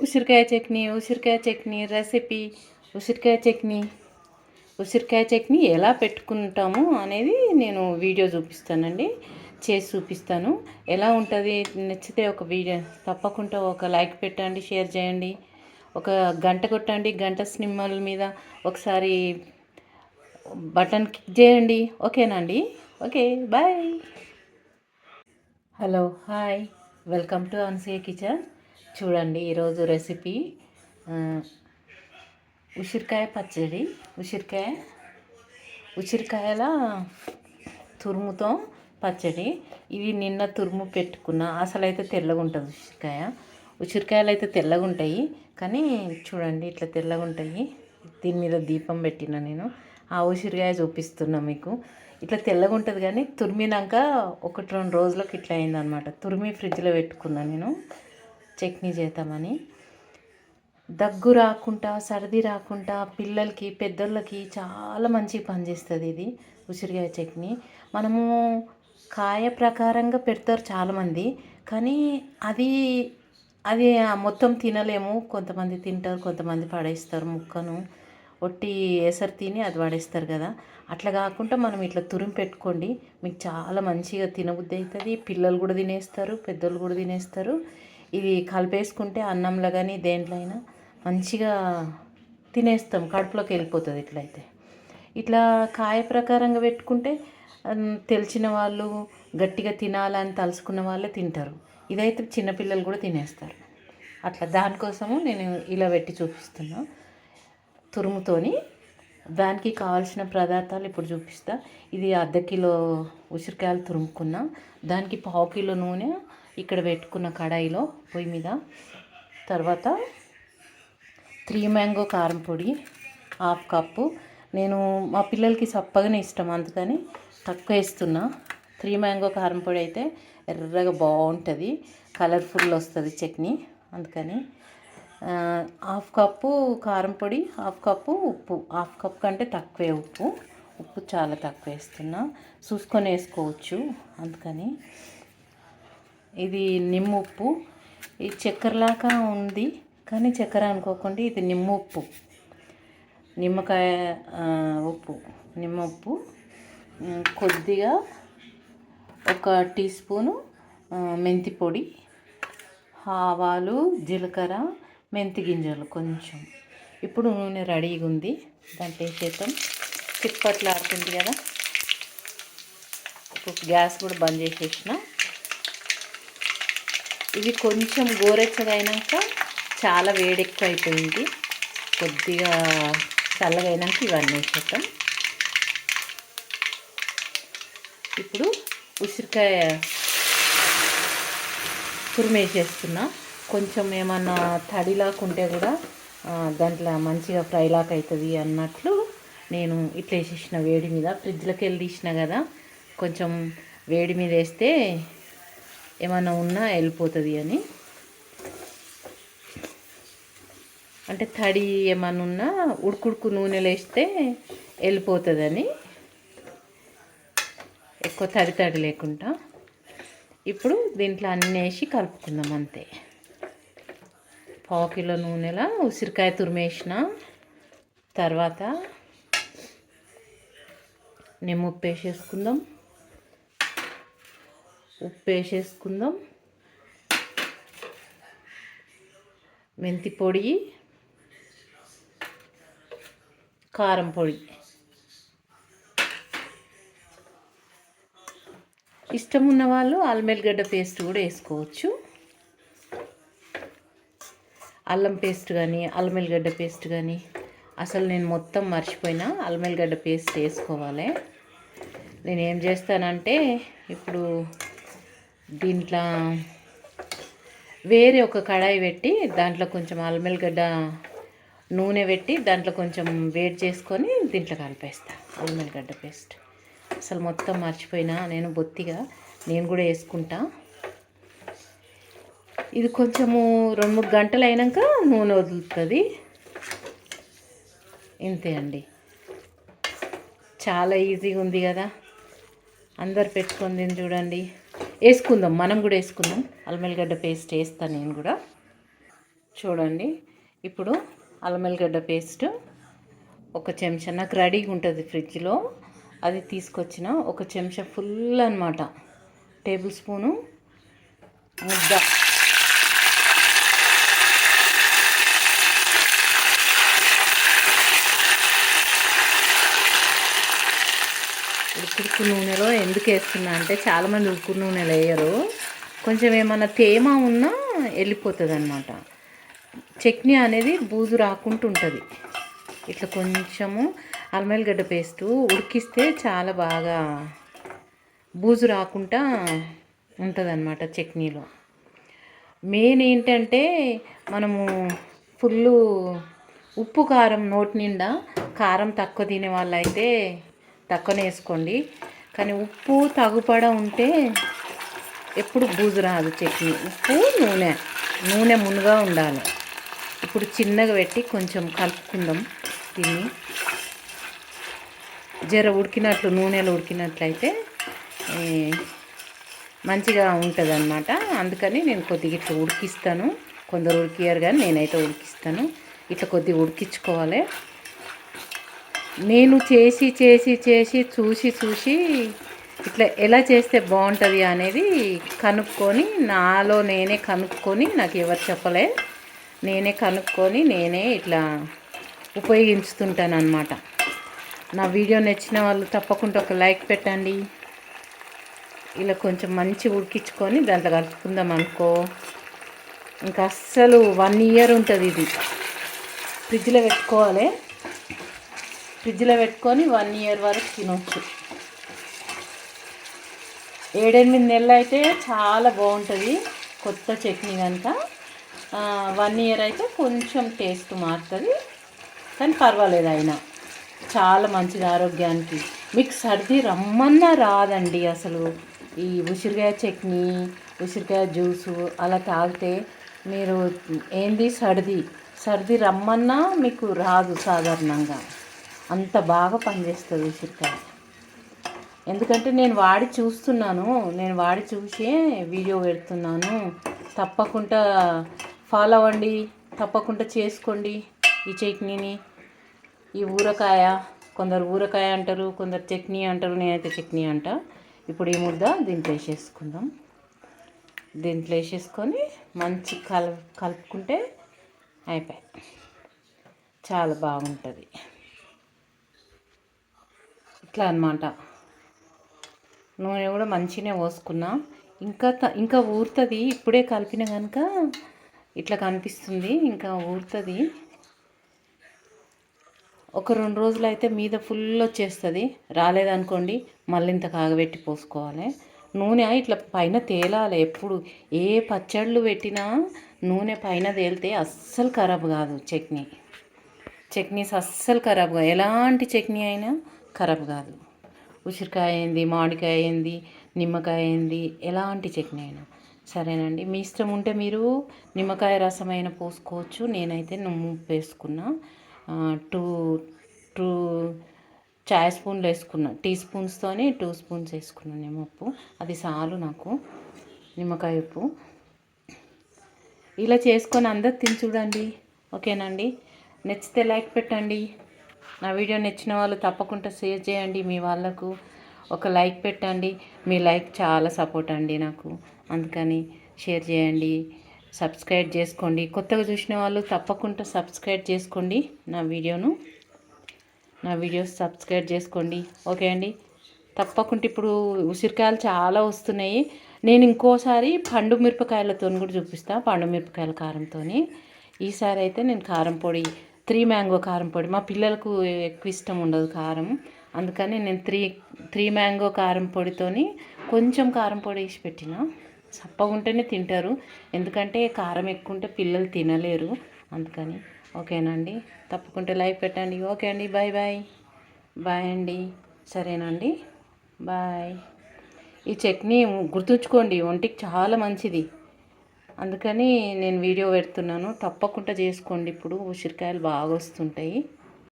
ఉసిరికాయ చట్నీ రెసిపీ. ఉసిరికాయ చట్నీ ఉసిరికాయ చట్నీ ఎలా పెట్టుకుంటాము అనేది నేను వీడియో చూపిస్తానండి, చేసి చూపిస్తాను. ఎలా ఉంటుంది, నచ్చితే ఒక వీడియో తప్పకుండా ఒక లైక్ పెట్టండి, షేర్ చేయండి, ఒక గంట కొట్టండి, గంట సినిమాల మీద ఒకసారి బటన్ క్లిక్ చేయండి. ఓకేనండి? Okay, bye. Hello, hi, welcome to Anasuya kitchen. చూడండి ఈరోజు రెసిపీ ఉసిరికాయ పచ్చడి. ఉసిరికాయల తురుముతో పచ్చడి. ఇవి నిన్న తురుము పెట్టుకున్న. అసలు అయితే తెల్లగా ఉంటుంది ఉసిరికాయలు అయితే తెల్లగా ఉంటాయి, కానీ చూడండి ఇట్లా తెల్లగా ఉంటాయి. దీని మీద దీపం పెట్టిన నేను ఆ ఉసిరికాయ చూపిస్తున్నా మీకు. ఇట్లా తెల్లగా ఉంటుంది, కానీ తురిమినాక 1-2 రోజులకు ఇట్లా అయిందనమాట. తురిమి ఫ్రిడ్జ్లో పెట్టుకున్నా నేను చట్నీ చేద్దామని. దగ్గు రాకుండా, సర్ది రాకుండా పిల్లలకి పెద్దోళ్ళకి చాలా మంచిగా పనిచేస్తుంది ఇది ఉసిరికాయ చట్నీ. మనము కాయ ప్రకారంగా పెడతారు చాలామంది, కానీ అది అది మొత్తం తినలేము. కొంతమంది తింటారు, కొంతమంది పడేస్తారు ముక్కను. ఒట్టి ఎసరు తిని అది పడేస్తారు కదా. అట్లా కాకుండా మనం ఇట్లా తురిమి పెట్టుకోండి, మీకు చాలా మంచిగా తినబుద్ధి అవుతుంది. పిల్లలు కూడా తినేస్తారు, పెద్దోళ్ళు కూడా తినేస్తారు. ఇది కలిపేసుకుంటే అన్నంలో కానీ దేంట్లో అయినా మంచిగా తినేస్తాం, కడుపులోకి వెళ్ళిపోతుంది. ఇట్లయితే ఇట్లా కాయ ప్రకారంగా పెట్టుకుంటే తెలిసిన వాళ్ళు, గట్టిగా తినాలని తలుసుకున్న వాళ్ళే తింటారు. ఇదైతే చిన్నపిల్లలు కూడా తినేస్తారు. అట్లా దానికోసము నేను ఇలా పెట్టి చూపిస్తున్నా తురుముతోని. దానికి కావాల్సిన పదార్థాలు ఇప్పుడు చూపిస్తా. ఇది 1/2 కిలో ఉసిరికాయలు తురుముకున్నా. దానికి 1/2 కిలో నూనె ఇక్కడ పెట్టుకున్న కడాయిలో పొయ్యి మీద. తర్వాత 3 మ్యాంగో కారం పొడి 1/2 కప్పు. నేను మా పిల్లలకి చప్పగానే ఇష్టం, అందుకని తక్కువ వేస్తున్నా. 3 మ్యాంగో కారం పొడి అయితే ఎర్రగా బాగుంటుంది, కలర్ఫుల్ వస్తుంది చట్నీ, అందుకని 1/2 కప్పు కారం పొడి, 1/2 కప్పు ఉప్పు. 1/2 కప్పు కంటే తక్కువే ఉప్పు చాలా తక్కువ వేస్తున్నా, చూసుకొని వేసుకోవచ్చు. అందుకని ఇది నిమ్మ ఉప్పు. ఇది చక్కెరలాగా ఉంది, కానీ చక్కెర అనుకోకండి, ఇది నిమ్మ ఉప్పు, నిమ్మకాయ ఉప్పు, నిమ్మ ఉప్పు. కొద్దిగా 1 టీ స్పూను మెంతి పొడి, ఆవాలు, జీలకర్ర, మెంతి గింజలు కొంచెం. ఇప్పుడు నూనె రెడీగా ఉంది, దాంట్లో వేసేద్దాం. చిప్పట్లాడుతుంది కదా. ఇప్పుడు గ్యాస్ కూడా బంద్ చేసేసిన. ఇది కొంచెం గోరెచ్చగా అయినాక, చాలా వేడెక్కువ అయిపోయింది, కొద్దిగా చల్లగా అయినాక ఇవన్నీ వేసేద్దాం. ఇప్పుడు ఉసిరికాయ తురిమేసేస్తున్నా. కొంచెం ఏమన్నా తడిలాకుంటే కూడా దాంట్లో మంచిగా ఫ్రైలాక్ అవుతుంది అన్నట్లు నేను ఇట్లా వేసేసిన వేడి మీద. ఫ్రిడ్జ్లోకి వెళ్ళి తీసిన కదా, కొంచెం వేడి మీద వేస్తే ఏమన్నా ఉన్నా వెళ్ళిపోతుంది అని. అంటే తడి ఏమన్నా ఉన్నా ఉడుకుడుకు నూనెలో వేస్తే వెళ్ళిపోతుందని, ఎక్కువ తడి లేకుండా. ఇప్పుడు దీంట్లో అన్నీ వేసి కలుపుకుందాం అంతే. 1/2 కిలో నూనెలో ఉసిరికాయ తురిమేసిన తర్వాత నిమ్మ ఉప్పు వేసేసుకుందాం, మెంతి పొడి, కారం పొడి. ఇష్టం ఉన్న వాళ్ళు అల్లం పేస్ట్ కూడా వేసుకోవచ్చు. అల్లం పేస్ట్ కానీ, అల్లం పేస్ట్ కానీ. అసలు నేను మొత్తం మర్చిపోయినా, అల్లం పేస్ట్ వేసుకోవాలి. నేను ఏం చేస్తానంటే, ఇప్పుడు దీంట్లో వేరే ఒక కడాయి పెట్టి, దాంట్లో కొంచెం అల్లం నూనె పెట్టి, దాంట్లో కొంచెం వేడి చేసుకొని దీంట్లో కలిపేస్తా అల్లం పేస్ట్. అసలు మొత్తం మర్చిపోయినా నేను, బొత్తిగా నేను కూడా వేసుకుంటా. ఇది కొంచెము 2-3 గంటలు అయినాక నూనె వదులుతుంది. ఇంతే అండి, చాలా ఈజీగా ఉంది కదా. అందరు పెట్టుకొని చూడండి. వేసుకుందాం, మనం కూడా వేసుకుందాం. అల్లం పేస్ట్ వేస్తాను నేను కూడా. చూడండి. ఇప్పుడు అల్లం వెల్లిగడ్డ పేస్ట్ ఒక చెంచా, నాకు రెడీగా ఉంటుంది ఫ్రిడ్జ్లో, అది తీసుకొచ్చిన ఒక చెంచా ఫుల్ అనమాట, టేబుల్ స్పూను ముద్ద. ఉడుకు నూనెలో ఎందుకు వేస్తున్నా అంటే, చాలామంది ఉడుకు నూనెలో వేయరు, కొంచెం ఏమన్నా తేమ ఉన్నా వెళ్ళిపోతుంది అనమాట. చట్నీ అనేది బూజు రాకుండా ఉంటుంది. ఇట్లా కొంచెము అల్లం వెల్లిగడ్డ పేస్టు ఉడికిస్తే చాలా బాగా బూజు రాకుండా ఉంటుంది అన్నమాట చట్నీలో. మెయిన్ ఏంటంటే, మనము ఫుల్లు ఉప్పు కారం నోటి నిండా, కారం తక్కువ తినే వాళ్ళైతే తక్కువనే వేసుకోండి, కానీ ఉప్పు తగుపడ ఉంటే ఎప్పుడు బూజు రాదు చట్నీ. ఉప్పు నూనె మునుగా ఉండాలి. ఇప్పుడు చిన్నగా పెట్టి కొంచెం కలుపుకుందాం దీన్ని. జర ఉడికినట్లు, నూనెలో ఉడికినట్లయితే మంచిగా ఉంటుంది అన్నమాట. అందుకని నేను కొద్దిగా ఇట్లా ఉడికిస్తాను. కొందరు ఉడికియారు కానీ నేనైతే ఉడికిస్తాను. ఇట్లా కొద్దిగా ఉడికించుకోవాలి. నేను చేసి చూసి ఇట్లా ఎలా చేస్తే బాగుంటుంది అనేది కనుక్కొని, నాలో నేనే కనుక్కొని, నాకు ఎవరు చెప్పలే, నేనే కనుక్కొని నేనే ఇట్లా ఉపయోగించుతుంటాను అన్నమాట. నా వీడియో నచ్చిన వాళ్ళు తప్పకుండా ఒక లైక్ పెట్టండి. ఇలా కొంచెం మంచి ఉడికించుకొని దాంట్లో కలుపుకుందాం అనుకో, ఇంకా అస్సలు 1 year ఉంటుంది. ఇది ఫ్రిడ్జ్లో పెట్టుకోవాలి. ఫ్రిడ్జ్లో పెట్టుకొని 1 year వరకు తినొచ్చు. 7-8 నెలలు అయితే చాలా బాగుంటుంది కొత్త చట్నీ కనుక. 1 year అయితే కొంచెం టేస్ట్ మారుతుంది, కానీ పర్వాలేదు. అయినా చాలా మంచిది ఆరోగ్యానికి. మీకు సర్ది రమ్మన్నా రాదండి అసలు. ఈ ఉసిరికాయ చట్నీ, ఉసిరికాయ జ్యూసు అలా తాగితే మీరు సర్ది రమ్మన్నా మీకు రాదు సాధారణంగా. అంత బాగా పనిచేస్తుంది ఉసిరికాయ. ఎందుకంటే నేను వాడి చూసే వీడియో పెడుతున్నాను. తప్పకుండా ఫాలో అవ్వండి, తప్పకుండా చేసుకోండి ఈ చట్నీని. ఈ ఊరకాయ, కొందరు ఊరకాయ అంటారు, కొందరు చట్నీ అంటారు, నేనైతే చట్నీ అంట. ఇప్పుడు ఈ ముద్ద దీంట్లో వేసేసుకుందాం. దీంట్లో వేసేసుకొని మంచి కలుపుకుంటే అయిపోయి, చాలా బాగుంటుంది. ఇట్లా అన్నమాట. నూనె కూడా మంచిగానే పోసుకున్నా. ఇంకా ఊరుతుంది. ఇప్పుడే కలిపిన కనుక ఇట్లా కనిపిస్తుంది, ఇంకా ఊరుతుంది. ఒక 2 రోజులు అయితే మీద ఫుల్ వచ్చేస్తుంది. రాలేదనుకోండి మళ్ళీ ఇంత కాగబెట్టి పోసుకోవాలి. నూనె ఇట్లా పైన తేలాలి. ఎప్పుడు ఏ పచ్చళ్ళు పెట్టినా నూనె పైన తేలితే అస్సలు ఖరాబ్ కాదు చట్నీస్ అస్సలు ఖరాబ్ కాదు. ఎలాంటి చట్నీ అయినా ఖరాబ్ కాదు. ఉసిరికాయ అయింది, మామిడికాయ అయింది, నిమ్మకాయ అయింది, ఎలాంటి చట్నీ అయినా సరేనండి. మీ ఇష్టం ఉంటే మీరు నిమ్మకాయ రసం అయినా పోసుకోవచ్చు. నేనైతే ఉప్పు వేసుకున్నా. 2 చాయ్ స్పూన్లు వేసుకున్నా. టీ స్పూన్స్తోని 2 స్పూన్స్ వేసుకున్నాను నేను ఉప్పు. అది చాలు నాకు, నిమ్మకాయ ఉప్పు. ఇలా చేసుకొని అందరు తిని చూడండి. ఓకేనండి. నచ్చితే లైక్ పెట్టండి. నా వీడియో నచ్చిన వాళ్ళు తప్పకుండా షేర్ చేయండి. మీ వాళ్ళకు ఒక లైక్ పెట్టండి. మీ లైక్ చాలా సపోర్ట్ అండి నాకు. అందుకని షేర్ చేయండి, సబ్స్క్రైబ్ చేసుకోండి. కొత్తగా చూసిన వాళ్ళు తప్పకుండా సబ్స్క్రైబ్ చేసుకోండి. నా వీడియోస్ సబ్స్క్రైబ్ చేసుకోండి. ఓకే అండి. తప్పకుండా ఇప్పుడు ఉసిరికాయలు చాలా వస్తున్నాయి. నేను ఇంకోసారి పండు మిరపకాయలతో కూడా చూపిస్తాను, పండు మిరపకాయల కారంతో. ఈసారి అయితే నేను కారం పొడి, 3 మ్యాంగో కారం పొడి, మా పిల్లలకు ఎక్కువ ఇష్టం ఉండదు కారం, అందుకని నేను 3 మ్యాంగో కారం పొడితోని కొంచెం కారం పొడి వేసి పెట్టిన. చప్పగా ఉంటేనే తింటారు, ఎందుకంటే కారం ఎక్కువ ఉంటే పిల్లలు తినలేరు, అందుకని. ఓకేనండి. తప్పకుండా లైక్ పెట్టండి. ఓకే అండి. బాయ్ అండి. సరేనండి. బాయ్. ఈ చట్నీ గుర్తుంచుకోండి, ఒంటికి చాలా మంచిది, అందుకని నేను వీడియో పెడుతున్నాను. తప్పకుండా చేసుకోండి. ఇప్పుడు ఉసిరికాయలు బాగా వస్తుంటాయి.